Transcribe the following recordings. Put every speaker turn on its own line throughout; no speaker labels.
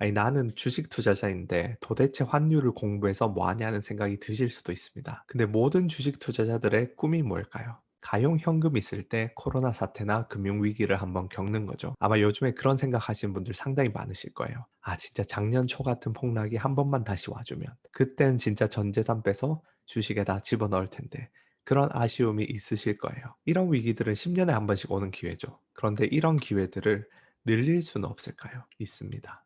아니, 나는 주식 투자자인데 도대체 환율을 공부해서 뭐 하냐는 생각이 드실 수도 있습니다. 근데 모든 주식 투자자들의 꿈이 뭘까요? 가용 현금 있을 때 코로나 사태나 금융위기를 한번 겪는 거죠. 아마 요즘에 그런 생각하시는 분들 상당히 많으실 거예요. 아, 진짜 작년 초 같은 폭락이 한 번만 다시 와주면 그땐 진짜 전 재산 빼서 주식에다 집어넣을 텐데, 그런 아쉬움이 있으실 거예요. 이런 위기들은 10년에 한 번씩 오는 기회죠. 그런데 이런 기회들을 늘릴 수는 없을까요? 있습니다.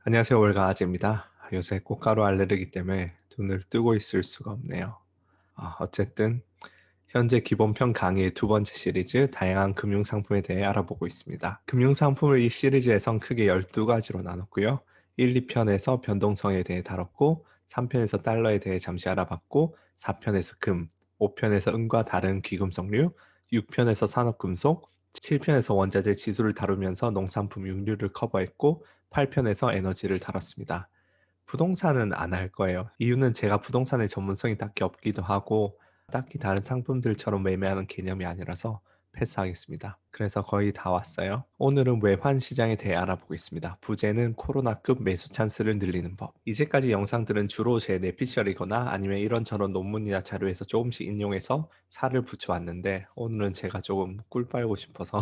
안녕하세요. 월가아재입니다. 요새 꽃가루 알레르기 때문에 눈을 뜨고 있을 수가 없네요. 어쨌든 현재 기본편 강의의 두 번째 시리즈 다양한 금융상품에 대해 알아보고 있습니다. 금융상품을 이 시리즈에선 크게 12가지로 나눴고요. 1, 2편에서 변동성에 대해 다뤘고, 3편에서 달러에 대해 잠시 알아봤고, 4편에서 금, 5편에서 은과 다른 귀금속류, 6편에서 산업금속, 7편에서 원자재 지수를 다루면서 농산품 육류를 커버했고, 8편에서 에너지를 다뤘습니다. 부동산은 안 할 거예요. 이유는 제가 부동산의 전문성이 딱히 없기도 하고, 딱히 다른 상품들처럼 매매하는 개념이 아니라서 패스하겠습니다. 그래서 거의 다 왔어요. 오늘은 외환 시장에 대해 알아보겠습니다. 부제는 코로나급 매수 찬스를 늘리는 법. 이제까지 영상들은 주로 제 뇌피셜이거나 아니면 이런저런 논문이나 자료에서 조금씩 인용해서 살을 붙여왔는데, 오늘은 제가 조금 꿀 빨고 싶어서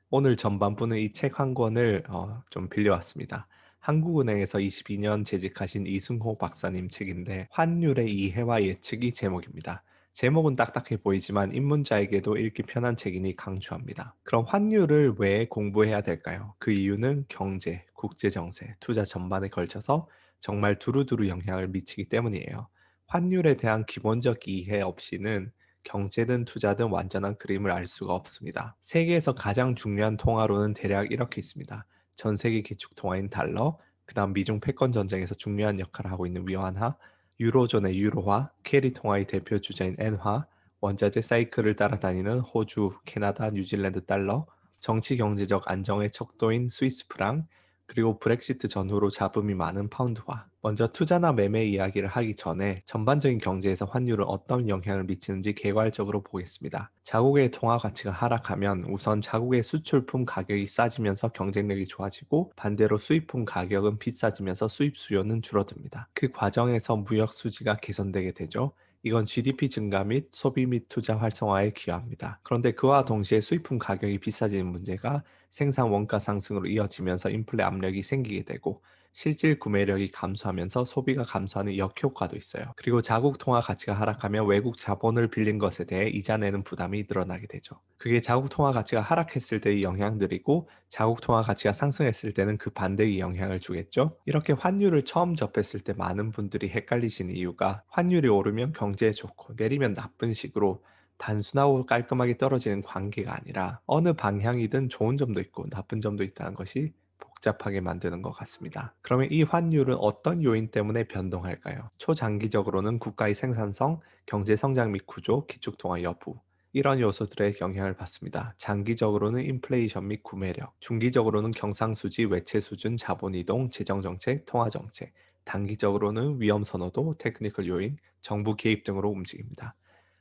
오늘 전반부는 이 책 한 권을 좀 빌려왔습니다. 한국은행에서 22년 재직하신 이승호 박사님 책인데, 환율의 이해와 예측이 제목입니다. 제목은 딱딱해 보이지만 입문자에게도 읽기 편한 책이니 강추합니다. 그럼 환율을 왜 공부해야 될까요? 그 이유는 경제, 국제정세, 투자 전반에 걸쳐서 정말 두루두루 영향을 미치기 때문이에요. 환율에 대한 기본적 이해 없이는 경제든 투자든 완전한 그림을 알 수가 없습니다. 세계에서 가장 중요한 통화로는 대략 이렇게 있습니다. 전 세계 기축 통화인 달러, 그다음 미중 패권 전쟁에서 중요한 역할을 하고 있는 위안화, 유로존의 유로화, 캐리 통화의 대표 주자인 엔화, 원자재 사이클을 따라다니는 호주, 캐나다, 뉴질랜드 달러, 정치 경제적 안정의 척도인 스위스 프랑, 그리고 브렉시트 전후로 잡음이 많은 파운드화. 먼저 투자나 매매 이야기를 하기 전에 전반적인 경제에서 환율은 어떤 영향을 미치는지 개괄적으로 보겠습니다. 자국의 통화 가치가 하락하면 우선 자국의 수출품 가격이 싸지면서 경쟁력이 좋아지고, 반대로 수입품 가격은 비싸지면서 수입 수요는 줄어듭니다. 그 과정에서 무역 수지가 개선되게 되죠. 이건 GDP 증가 및 소비 및 투자 활성화에 기여합니다. 그런데 그와 동시에 수입품 가격이 비싸지는 문제가 생산 원가 상승으로 이어지면서 인플레 압력이 생기게 되고, 실질 구매력이 감소하면서 소비가 감소하는 역효과도 있어요. 그리고 자국 통화 가치가 하락하면 외국 자본을 빌린 것에 대해 이자 내는 부담이 늘어나게 되죠. 그게 자국 통화 가치가 하락했을 때의 영향들이고, 자국 통화 가치가 상승했을 때는 그 반대의 영향을 주겠죠. 이렇게 환율을 처음 접했을 때 많은 분들이 헷갈리시는 이유가, 환율이 오르면 경제에 좋고 내리면 나쁜 식으로 단순하고 깔끔하게 떨어지는 관계가 아니라, 어느 방향이든 좋은 점도 있고 나쁜 점도 있다는 것이 복잡하게 만드는 것 같습니다. 그러면 이 환율은 어떤 요인 때문에 변동할까요? 초장기적으로는 국가의 생산성, 경제 성장 및 구조, 기축통화 여부, 이런 요소들의 영향을 받습니다. 장기적으로는 인플레이션 및 구매력, 중기적으로는 경상수지, 외채 수준, 자본이동, 재정정책, 통화정책, 단기적으로는 위험 선호도, 테크니컬 요인, 정부 개입 등으로 움직입니다.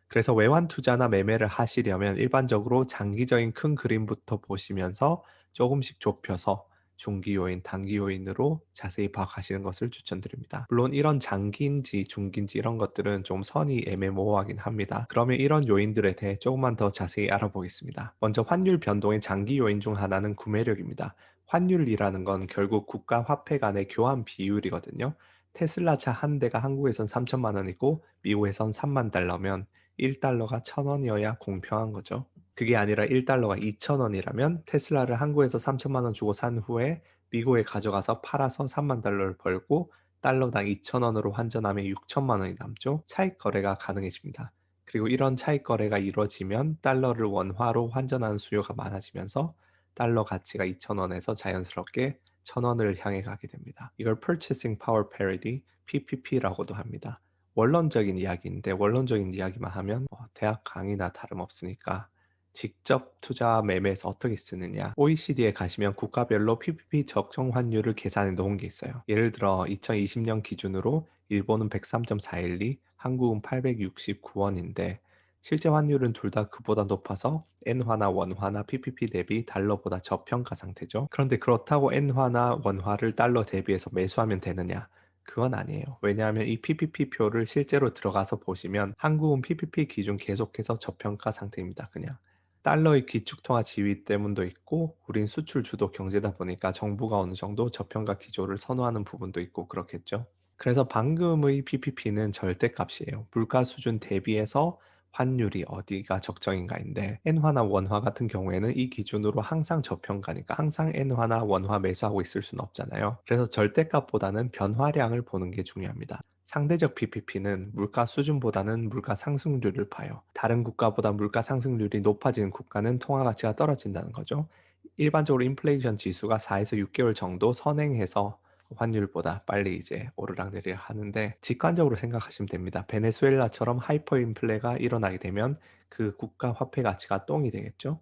그래서 외환 투자나 매매를 하시려면 일반적으로 장기적인 큰 그림부터 보시면서 조금씩 좁혀서 중기 요인, 단기 요인으로 자세히 파악하시는 것을 추천드립니다. 물론 이런 장기인지 중기인지 이런 것들은 좀 선이 애매모호하긴 합니다. 그러면 이런 요인들에 대해 조금만 더 자세히 알아보겠습니다. 먼저 환율 변동의 장기 요인 중 하나는 구매력입니다. 환율이라는 건 결국 국가 화폐 간의 교환 비율이거든요. 테슬라 차 한 대가 한국에선 3천만 원이고 미국에선 3만 달러면 1달러가 1,000원이어야 공평한 거죠. 그게 아니라 1달러가 2,000원이라면 테슬라를 한국에서 3천만 원 주고 산 후에 미국에 가져가서 팔아서 3만 달러를 벌고, 달러당 2,000원으로 환전하면 6천만 원이 남죠. 차익 거래가 가능해집니다. 그리고 이런 차익 거래가 이루어지면 달러를 원화로 환전하는 수요가 많아지면서 달러 가치가 2,000원에서 자연스럽게 1,000원을 향해 가게 됩니다. 이걸 Purchasing Power Parity, PPP라고도 합니다. 원론적인 이야기인데, 원론적인 이야기만 하면 대학 강의나 다름없으니까 직접 투자 매매에서 어떻게 쓰느냐. OECD에 가시면 국가별로 PPP 적정 환율을 계산해 놓은 게 있어요. 예를 들어 2020년 기준으로 일본은 103.412, 한국은 869원인데 실제 환율은 둘 다 그보다 높아서 엔화나 원화나 PPP 대비 달러보다 저평가 상태죠. 그런데 그렇다고 엔화나 원화를 달러 대비해서 매수하면 되느냐? 그건 아니에요. 왜냐하면 이 PPP 표를 실제로 들어가서 보시면 한국은 PPP 기준 계속해서 저평가 상태입니다. 그냥. 달러의 기축통화 지위 때문도 있고 우린 수출 주도 경제다 보니까 정부가 어느 정도 저평가 기조를 선호하는 부분도 있고 그렇겠죠. 그래서 방금의 PPP는 절대값이에요. 물가 수준 대비해서 환율이 어디가 적정인가인데 엔화나 원화 같은 경우에는 이 기준으로 항상 저평가니까 항상 엔화나 원화 매수하고 있을 수는 없잖아요. 그래서 절대값보다는 변화량을 보는 게 중요합니다. 상대적 PPP는 물가 수준보다는 물가 상승률을 봐요. 다른 국가보다 물가 상승률이 높아지는 국가는 통화 가치가 떨어진다는 거죠. 일반적으로 인플레이션 지수가 4에서 6개월 정도 선행해서 환율보다 빨리 이제 오르락내리락 하는데 직관적으로 생각하시면 됩니다. 베네수엘라처럼 하이퍼 인플레가 일어나게 되면 그 국가 화폐 가치가 똥이 되겠죠.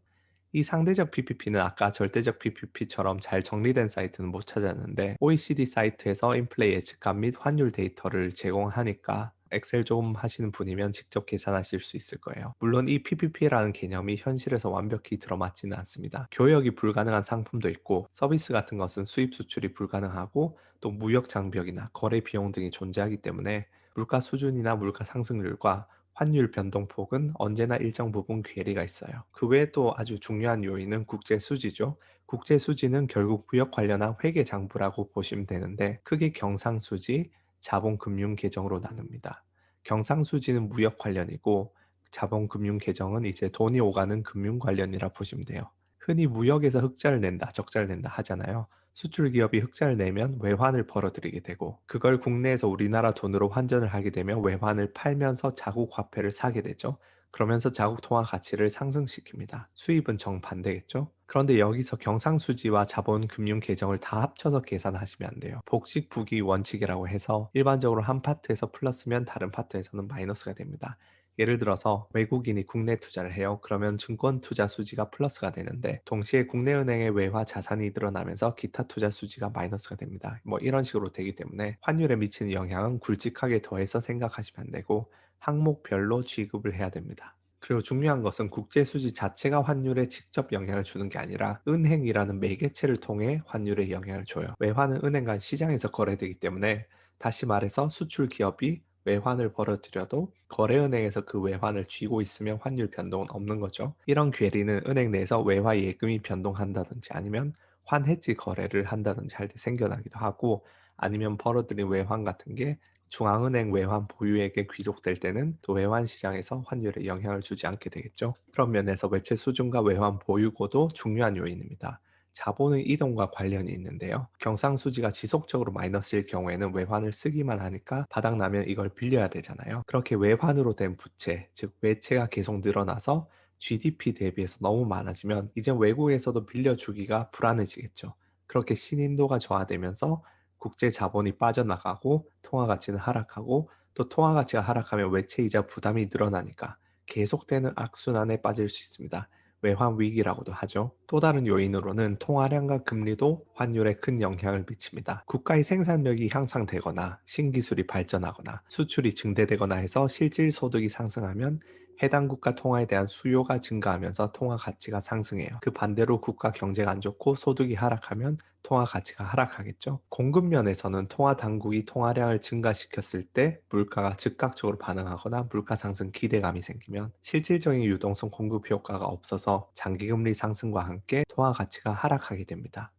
이 상대적 PPP는 아까 절대적 PPP처럼 잘 정리된 사이트는 못 찾았는데 OECD 사이트에서 인플레 예측감 및 환율 데이터를 제공하니까 엑셀 좀 하시는 분이면 직접 계산하실 수 있을 거예요. 물론 이 PPP라는 개념이 현실에서 완벽히 들어맞지는 않습니다. 교역이 불가능한 상품도 있고 서비스 같은 것은 수입 수출이 불가능하고 또 무역 장벽이나 거래 비용 등이 존재하기 때문에 물가 수준이나 물가 상승률과 환율 변동폭은 언제나 일정 부분 괴리가 있어요. 그 외에 또 아주 중요한 요인은 국제 수지죠. 국제 수지는 결국 무역 관련한 회계 장부라고 보시면 되는데 크게 경상수지, 자본금융계정으로 나눕니다. 경상수지는 무역 관련이고 자본금융계정은 이제 돈이 오가는 금융 관련이라 보시면 돼요. 흔히 무역에서 흑자를 낸다, 적자를 낸다 하잖아요. 수출 기업이 흑자를 내면 외환을 벌어들이게 되고 그걸 국내에서 우리나라 돈으로 환전을 하게 되면 외환을 팔면서 자국 화폐를 사게 되죠. 그러면서 자국 통화 가치를 상승시킵니다. 수입은 정반대겠죠? 그런데 여기서 경상수지와 자본금융 계정을 다 합쳐서 계산하시면 안 돼요. 복식부기 원칙이라고 해서 일반적으로 한 파트에서 플러스면 다른 파트에서는 마이너스가 됩니다. 예를 들어서 외국인이 국내 투자를 해요. 그러면 증권 투자 수지가 플러스가 되는데 동시에 국내 은행의 외화 자산이 늘어나면서 기타 투자 수지가 마이너스가 됩니다. 뭐 이런 식으로 되기 때문에 환율에 미치는 영향은 굵직하게 더해서 생각하시면 안 되고 항목별로 취급을 해야 됩니다. 그리고 중요한 것은 국제 수지 자체가 환율에 직접 영향을 주는 게 아니라 은행이라는 매개체를 통해 환율에 영향을 줘요. 외환은 은행 간 시장에서 거래되기 때문에 다시 말해서 수출 기업이 외환을 벌어들여도 거래은행에서 그 외환을 쥐고 있으면 환율 변동은 없는 거죠. 이런 괴리는 은행 내에서 외화 예금이 변동한다든지 아니면 환해지 거래를 한다든지 할 때 생겨나기도 하고 아니면 벌어들인 외환 같은 게 중앙은행 외환 보유액에 귀속될 때는 또 외환 시장에서 환율에 영향을 주지 않게 되겠죠. 그런 면에서 외채 수준과 외환 보유고도 중요한 요인입니다. 자본의 이동과 관련이 있는데요. 경상수지가 지속적으로 마이너스일 경우에는 외환을 쓰기만 하니까 바닥나면 이걸 빌려야 되잖아요. 그렇게 외환으로 된 부채, 즉 외채가 계속 늘어나서 GDP 대비해서 너무 많아지면 이제 외국에서도 빌려주기가 불안해지겠죠. 그렇게 신인도가 저하되면서 국제 자본이 빠져나가고 통화 가치는 하락하고 또 통화 가치가 하락하면 외채 이자 부담이 늘어나니까 계속되는 악순환에 빠질 수 있습니다. 외환 위기라고도 하죠. 또 다른 요인으로는 통화량과 금리도 환율에 큰 영향을 미칩니다. 국가의 생산력이 향상되거나 신기술이 발전하거나 수출이 증대되거나 해서 실질 소득이 상승하면 해당 국가 통화에 대한 수요가 증가하면서 통화 가치가 상승해요. 그 반대로 국가 경제가 안 좋고 소득이 하락하면 통화 가치가 하락하겠죠. 공급 면에서는 통화 당국이 통화량을 증가시켰을 때 물가가 즉각적으로 반응하거나 물가 상승 기대감이 생기면 실질적인 유동성 공급 효과가 없어서 장기금리 상승과 함께 통화 가치가 하락하게 됩니다.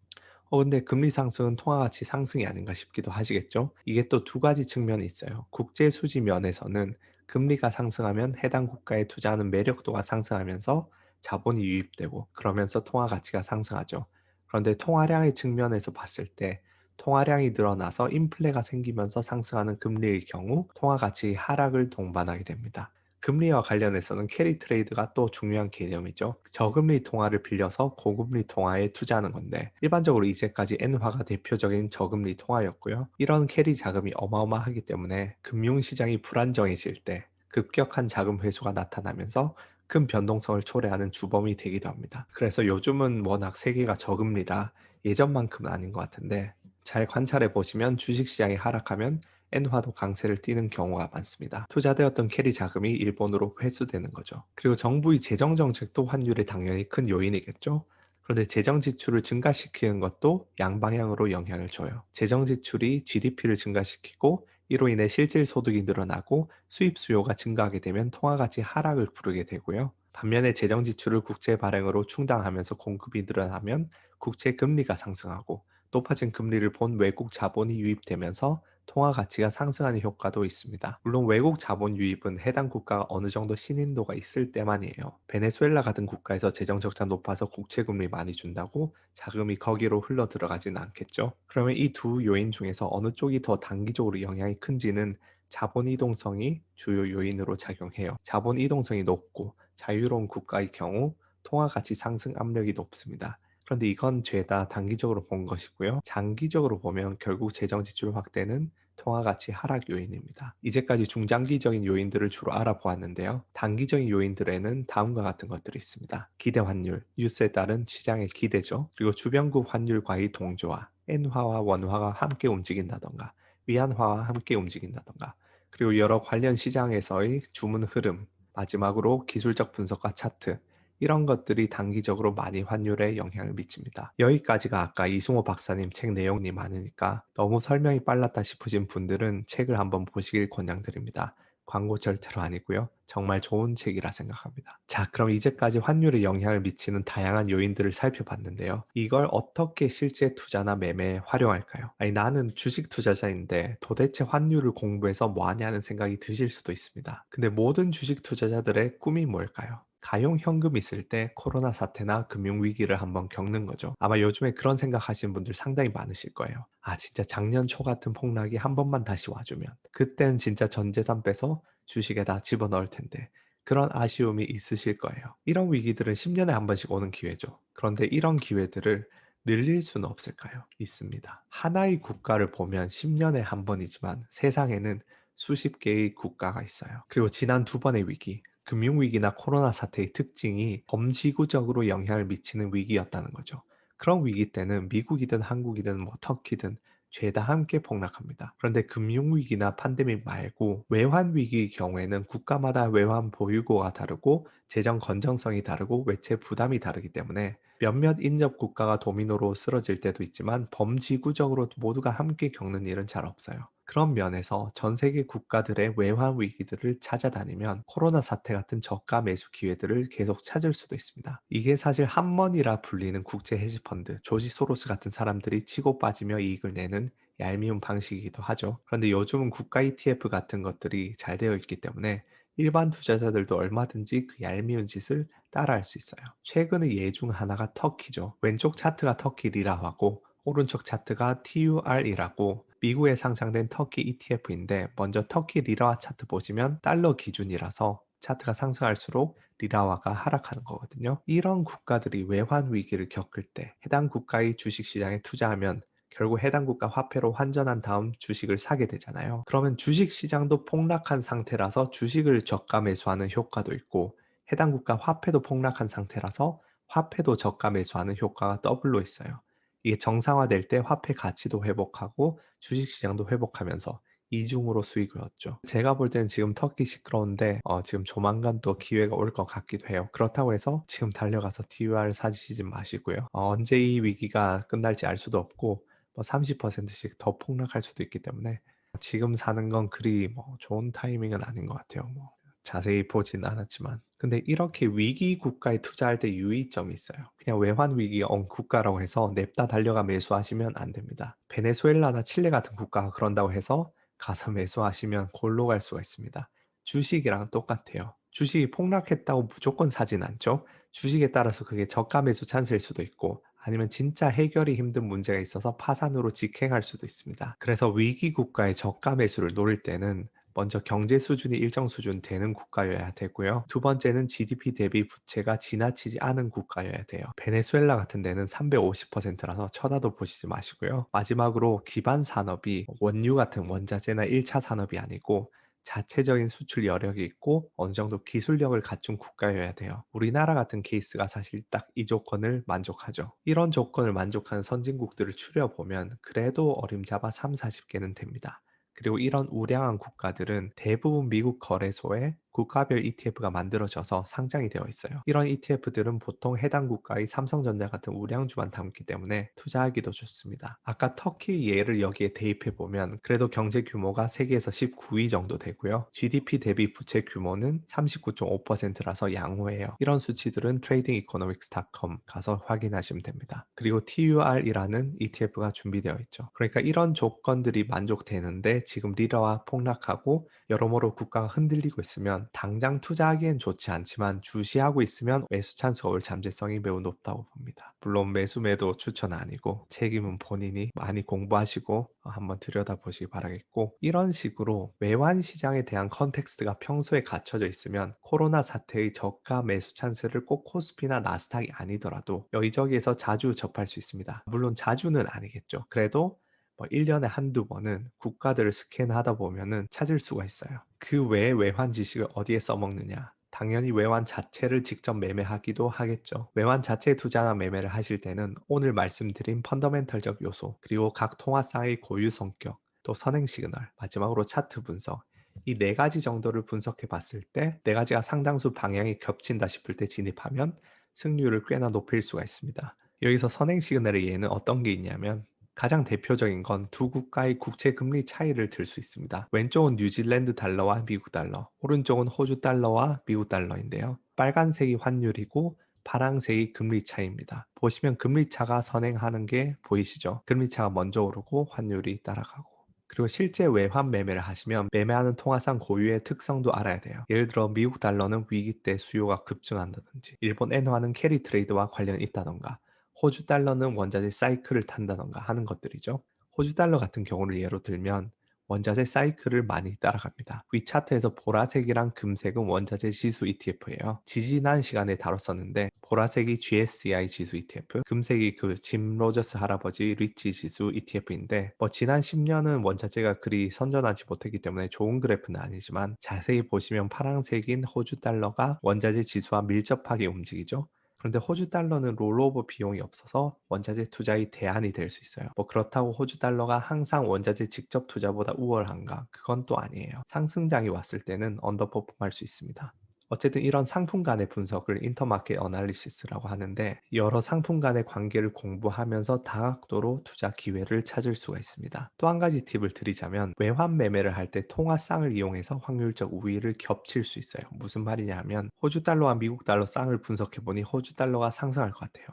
근데 금리 상승은 통화 가치 상승이 아닌가 싶기도 하시겠죠? 이게 또 두 가지 측면이 있어요. 국제 수지 면에서는 금리가 상승하면 해당 국가에 투자하는 매력도가 상승하면서 자본이 유입되고 그러면서 통화 가치가 상승하죠. 그런데 통화량의 측면에서 봤을 때 통화량이 늘어나서 인플레가 생기면서 상승하는 금리의 경우 통화 가치 하락을 동반하게 됩니다. 금리와 관련해서는 캐리 트레이드가 또 중요한 개념이죠. 저금리 통화를 빌려서 고금리 통화에 투자하는 건데 일반적으로 이제까지 엔화가 대표적인 저금리 통화였고요. 이런 캐리 자금이 어마어마하기 때문에 금융시장이 불안정해질 때 급격한 자금 회수가 나타나면서 큰 변동성을 초래하는 주범이 되기도 합니다. 그래서 요즘은 워낙 세계가 저금리라 예전만큼은 아닌 것 같은데 잘 관찰해 보시면 주식시장이 하락하면 엔화도 강세를 띠는 경우가 많습니다. 투자되었던 캐리 자금이 일본으로 회수되는 거죠. 그리고 정부의 재정 정책도 환율에 당연히 큰 요인이겠죠. 그런데 재정 지출을 증가시키는 것도 양방향으로 영향을 줘요. 재정 지출이 GDP를 증가시키고 이로 인해 실질 소득이 늘어나고 수입 수요가 증가하게 되면 통화 가치 하락을 부르게 되고요. 반면에 재정 지출을 국채 발행으로 충당하면서 공급이 늘어나면 국채 금리가 상승하고 높아진 금리를 본 외국 자본이 유입되면서 통화 가치가 상승하는 효과도 있습니다. 물론 외국 자본 유입은 해당 국가가 어느 정도 신인도가 있을 때만이에요. 베네수엘라 같은 국가에서 재정 적자 높아서 국채 금리 많이 준다고 자금이 거기로 흘러 들어가진 않겠죠. 그러면 이 두 요인 중에서 어느 쪽이 더 단기적으로 영향이 큰지는 자본 이동성이 주요 요인으로 작용해요. 자본 이동성이 높고 자유로운 국가의 경우 통화 가치 상승 압력이 높습니다. 그런데 이건 죄다 단기적으로 본 것이고요. 장기적으로 보면 결국 재정 지출 확대는 통화 가치 하락 요인입니다. 이제까지 중장기적인 요인들을 주로 알아보았는데요. 단기적인 요인들에는 다음과 같은 것들이 있습니다. 기대 환율, 뉴스에 따른 시장의 기대죠. 그리고 주변국 환율과의 동조화, 엔화와 원화가 함께 움직인다던가, 위안화와 함께 움직인다던가, 그리고 여러 관련 시장에서의 주문 흐름, 마지막으로 기술적 분석과 차트, 이런 것들이 단기적으로 많이 환율에 영향을 미칩니다. 여기까지가 아까 이승호 박사님 책 내용이 많으니까 너무 설명이 빨랐다 싶으신 분들은 책을 한번 보시길 권장드립니다. 광고 절대로 아니고요. 정말 좋은 책이라 생각합니다. 자, 그럼 이제까지 환율에 영향을 미치는 다양한 요인들을 살펴봤는데요. 이걸 어떻게 실제 투자나 매매에 활용할까요? 아니, 나는 주식 투자자인데 도대체 환율을 공부해서 뭐 하냐는 생각이 드실 수도 있습니다. 근데 모든 주식 투자자들의 꿈이 뭘까요? 가용 현금 있을 때 코로나 사태나 금융위기를 한번 겪는 거죠. 아마 요즘에 그런 생각하시는 분들 상당히 많으실 거예요. 아, 진짜 작년 초 같은 폭락이 한 번만 다시 와주면 그땐 진짜 전 재산 빼서 주식에다 집어넣을 텐데 그런 아쉬움이 있으실 거예요. 이런 위기들은 10년에 한 번씩 오는 기회죠. 그런데 이런 기회들을 늘릴 수는 없을까요? 있습니다. 하나의 국가를 보면 10년에 한 번이지만 세상에는 수십 개의 국가가 있어요. 그리고 지난 두 번의 위기, 금융위기나 코로나 사태의 특징이 범지구적으로 영향을 미치는 위기였다는 거죠. 그런 위기 때는 미국이든 한국이든 뭐 터키든 죄다 함께 폭락합니다. 그런데 금융위기나 팬데믹 말고 외환위기의 경우에는 국가마다 외환 보유고가 다르고 재정 건전성이 다르고 외채 부담이 다르기 때문에 몇몇 인접 국가가 도미노로 쓰러질 때도 있지만 범지구적으로 모두가 함께 겪는 일은 잘 없어요. 그런 면에서 전 세계 국가들의 외환 위기들을 찾아다니면 코로나 사태 같은 저가 매수 기회들을 계속 찾을 수도 있습니다. 이게 사실 함먼이라 불리는 국제 헤지펀드, 조지 소로스 같은 사람들이 치고 빠지며 이익을 내는 얄미운 방식이기도 하죠. 그런데 요즘은 국가 ETF 같은 것들이 잘 되어 있기 때문에 일반 투자자들도 얼마든지 그 얄미운 짓을 따라할 수 있어요. 최근의 예 중 하나가 터키죠. 왼쪽 차트가 터키 리라하고 오른쪽 차트가 TUR이라고 미국에 상장된 터키 ETF인데 먼저 터키 리라화 차트 보시면 달러 기준이라서 차트가 상승할수록 리라화가 하락하는 거거든요. 이런 국가들이 외환 위기를 겪을 때 해당 국가의 주식 시장에 투자하면 결국 해당 국가 화폐로 환전한 다음 주식을 사게 되잖아요. 그러면 주식 시장도 폭락한 상태라서 주식을 저가 매수하는 효과도 있고 해당 국가 화폐도 폭락한 상태라서 화폐도 저가 매수하는 효과가 더블로 있어요. 이게 정상화될 때 화폐 가치도 회복하고 주식 시장도 회복하면서 이중으로 수익을 얻죠. 제가 볼 때는 지금 터키 시끄러운데 지금 조만간 또 기회가 올 것 같기도 해요. 그렇다고 해서 지금 달려가서 TUR 사시지 마시고요. 언제 이 위기가 끝날지 알 수도 없고 뭐 30%씩 더 폭락할 수도 있기 때문에 지금 사는 건 그리 뭐 좋은 타이밍은 아닌 것 같아요. 뭐 자세히 보진 않았지만. 근데 이렇게 위기 국가에 투자할 때 유의점이 있어요. 그냥 외환 위기가 온 국가라고 해서 냅다 달려가 매수하시면 안 됩니다. 베네수엘라나 칠레 같은 국가가 그런다고 해서 가서 매수하시면 골로 갈 수가 있습니다. 주식이랑 똑같아요. 주식이 폭락했다고 무조건 사진 않죠. 주식에 따라서 그게 저가 매수 찬스일 수도 있고 아니면 진짜 해결이 힘든 문제가 있어서 파산으로 직행할 수도 있습니다. 그래서 위기 국가의 저가 매수를 노릴 때는 먼저 경제 수준이 일정 수준 되는 국가여야 되고요. 두 번째는 GDP 대비 부채가 지나치지 않은 국가여야 돼요. 베네수엘라 같은 데는 350%라서 쳐다도 보시지 마시고요. 마지막으로 기반 산업이 원유 같은 원자재나 1차 산업이 아니고 자체적인 수출 여력이 있고 어느 정도 기술력을 갖춘 국가여야 돼요. 우리나라 같은 케이스가 사실 딱 이 조건을 만족하죠. 이런 조건을 만족하는 선진국들을 추려보면 그래도 어림잡아 3, 40개는 됩니다. 그리고 이런 우량한 국가들은 대부분 미국 거래소에 국가별 ETF가 만들어져서 상장이 되어 있어요. 이런 ETF들은 보통 해당 국가의 삼성전자 같은 우량주만 담기 때문에 투자하기도 좋습니다. 아까 터키 예를 여기에 대입해 보면 그래도 경제 규모가 세계에서 19위 정도 되고요. GDP 대비 부채 규모는 39.5%라서 양호해요. 이런 수치들은 tradingeconomics.com 가서 확인하시면 됩니다. 그리고 TUR이라는 ETF가 준비되어 있죠. 그러니까 이런 조건들이 만족되는데 지금 리라와 폭락하고 여러모로 국가가 흔들리고 있으면 당장 투자하기엔 좋지 않지만 주시하고 있으면 매수 찬스가 올 잠재성이 매우 높다고 봅니다. 물론 매수 매도 추천 아니고 책임은 본인이 많이 공부하시고 한번 들여다보시기 바라겠고, 이런 식으로 외환 시장에 대한 컨텍스트가 평소에 갖춰져 있으면 코로나 사태의 저가 매수 찬스를 꼭 코스피나 나스닥이 아니더라도 여기저기에서 자주 접할 수 있습니다. 물론 자주는 아니겠죠. 그래도 뭐 1년에 한두 번은 국가들을 스캔하다 보면은 찾을 수가 있어요. 그 외에 외환 지식을 어디에 써먹느냐? 당연히 외환 자체를 직접 매매하기도 하겠죠. 외환 자체에 투자나 매매를 하실 때는 오늘 말씀드린 펀더멘털적 요소, 그리고 각 통화상의 고유 성격, 또 선행 시그널, 마지막으로 차트 분석, 이 네 가지 정도를 분석해 봤을 때 네 가지가 상당수 방향이 겹친다 싶을 때 진입하면 승률을 꽤나 높일 수가 있습니다. 여기서 선행 시그널의 예는 어떤 게 있냐면, 가장 대표적인 건 두 국가의 국채 금리 차이를 들 수 있습니다. 왼쪽은 뉴질랜드 달러와 미국 달러, 오른쪽은 호주 달러와 미국 달러인데요. 빨간색이 환율이고 파란색이 금리 차이입니다. 보시면 금리 차가 선행하는 게 보이시죠? 금리 차가 먼저 오르고 환율이 따라가고. 그리고 실제 외환 매매를 하시면 매매하는 통화상 고유의 특성도 알아야 돼요. 예를 들어 미국 달러는 위기 때 수요가 급증한다든지, 일본 엔화는 캐리 트레이드와 관련이 있다던가, 호주 달러는 원자재 사이클을 탄다던가 하는 것들이죠. 호주 달러 같은 경우를 예로 들면 원자재 사이클을 많이 따라갑니다. 위 차트에서 보라색이랑 금색은 원자재 지수 ETF예요. 지지난 시간에 다뤘었는데 보라색이 GSCI 지수 ETF, 금색이 그 짐 로저스 할아버지 리치 지수 ETF인데, 뭐 지난 10년은 원자재가 그리 선전하지 못했기 때문에 좋은 그래프는 아니지만 자세히 보시면 파란색인 호주 달러가 원자재 지수와 밀접하게 움직이죠. 그런데 호주 달러는 롤오버 비용이 없어서 원자재 투자의 대안이 될 수 있어요. 뭐 그렇다고 호주 달러가 항상 원자재 직접 투자보다 우월한가? 그건 또 아니에요. 상승장이 왔을 때는 언더퍼폼할 수 있습니다. 어쨌든 이런 상품 간의 분석을 인터마켓 어널리시스라고 하는데, 여러 상품 간의 관계를 공부하면서 다각도로 투자 기회를 찾을 수가 있습니다. 또 한 가지 팁을 드리자면, 외환 매매를 할 때 통화쌍을 이용해서 확률적 우위를 겹칠 수 있어요. 무슨 말이냐 하면, 호주 달러와 미국 달러 쌍을 분석해 보니 호주 달러가 상승할 것 같아요.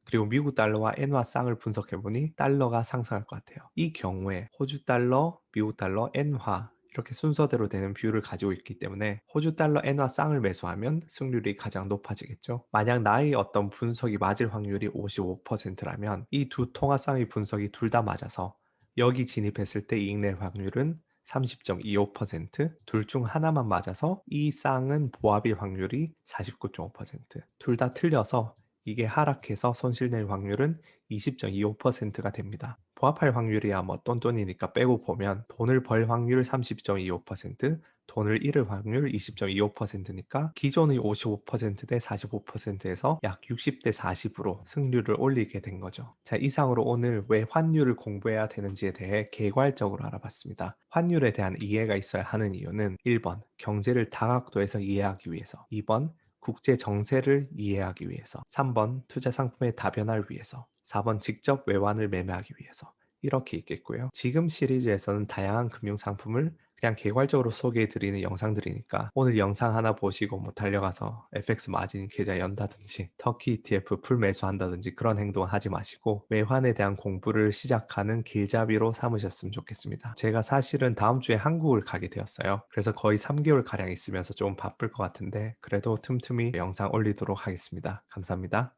그리고 미국 달러와 엔화 쌍을 분석해 보니 달러가 상승할 것 같아요. 이 경우에 호주 달러, 미국 달러, 엔화 이렇게 순서대로 되는 비율을 가지고 있기 때문에 호주 달러 엔화 쌍을 매수하면 승률이 가장 높아지겠죠. 만약 나의 어떤 분석이 맞을 확률이 55%라면 이 두 통화 쌍의 분석이 둘 다 맞아서 여기 진입했을 때 이익 낼 확률은 30.25%, 둘 중 하나만 맞아서 이 쌍은 보합일 확률이 49.5%, 둘 다 틀려서 이게 하락해서 손실 낼 확률은 20.25%가 됩니다. 부합할 확률이야 뭐 똔똔이니까 빼고 보면 돈을 벌 확률 30.25%, 돈을 잃을 확률 20.25%니까 기존의 55% 대 45%에서 약 60대 40으로 승률을 올리게 된 거죠. 자, 이상으로 오늘 왜 환율을 공부해야 되는지에 대해 개괄적으로 알아봤습니다. 환율에 대한 이해가 있어야 하는 이유는 1번, 경제를 다각도에서 이해하기 위해서, 2번, 국제 정세를 이해하기 위해서, 3번 투자 상품의 다변화를 위해서, 4번 직접 외환을 매매하기 위해서, 이렇게 있겠고요. 지금 시리즈에서는 다양한 금융 상품을 그냥 개괄적으로 소개해 드리는 영상들이니까 오늘 영상 하나 보시고 뭐 달려가서 FX 마진 계좌 연다든지 터키 ETF 풀 매수한다든지 그런 행동을 하지 마시고 외환에 대한 공부를 시작하는 길잡이로 삼으셨으면 좋겠습니다. 제가 사실은 다음 주에 한국을 가게 되었어요. 그래서 거의 3개월 가량 있으면서 좀 바쁠 것 같은데 그래도 틈틈이 영상 올리도록 하겠습니다. 감사합니다.